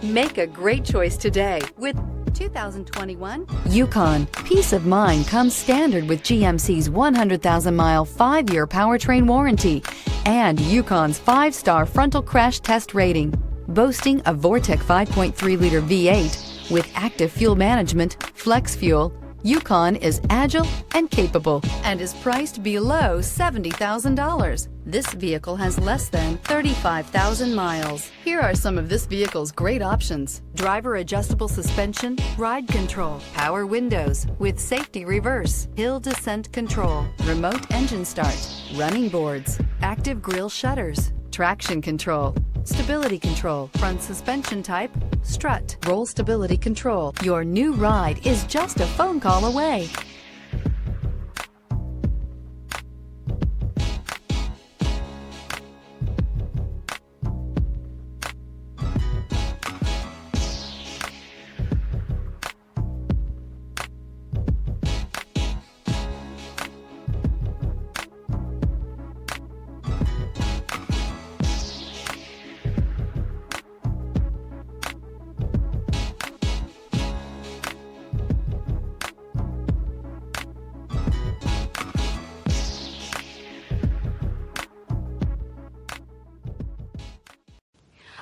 Make a great choice today with 2021 Yukon. Peace of mind comes standard with GMC's 100,000-mile 5-year powertrain warranty and Yukon's 5-star frontal crash test rating. Boasting a Vortec 5.3-liter V8 with active fuel management, flex fuel, Yukon is agile and capable and is priced below $70,000. This vehicle has less than 35,000 miles. Here are some of this vehicle's great options: driver adjustable suspension, ride control, power windows with safety reverse, hill descent control, remote engine start, running boards, active grille shutters, traction control, stability control, front suspension type, strut, roll stability control. Your new ride is just a phone call away.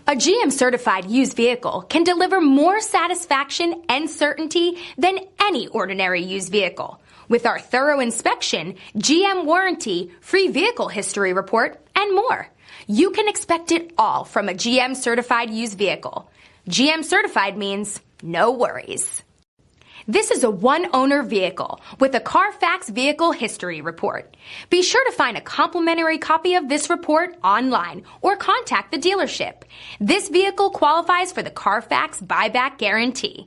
A GM certified used vehicle can deliver more satisfaction and certainty than any ordinary used vehicle. With our thorough inspection, GM warranty, free vehicle history report, and more. You can expect it all from a GM certified used vehicle. GM certified means no worries. This is a one-owner vehicle with a Carfax Vehicle History Report. Be sure to find a complimentary copy of this report online or contact the dealership. This vehicle qualifies for the Carfax Buyback Guarantee.